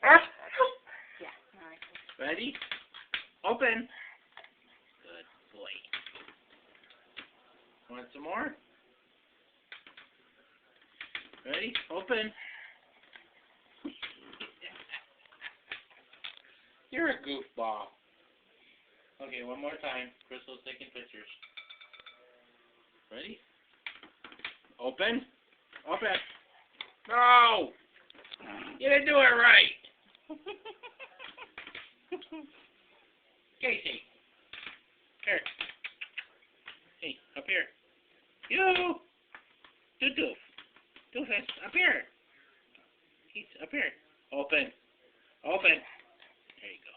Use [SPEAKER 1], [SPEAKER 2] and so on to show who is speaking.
[SPEAKER 1] Yeah. All right.
[SPEAKER 2] Ready? Open. Good boy. Want some more? Ready? Open. You're a goofball. Okay, one more time. Crystal's taking pictures. Ready? Open. Open. No! You didn't do it right. Kasey. Here. Hey, up here. You! Doof. Doofus, up here. He's up here. Open. Open. There you go.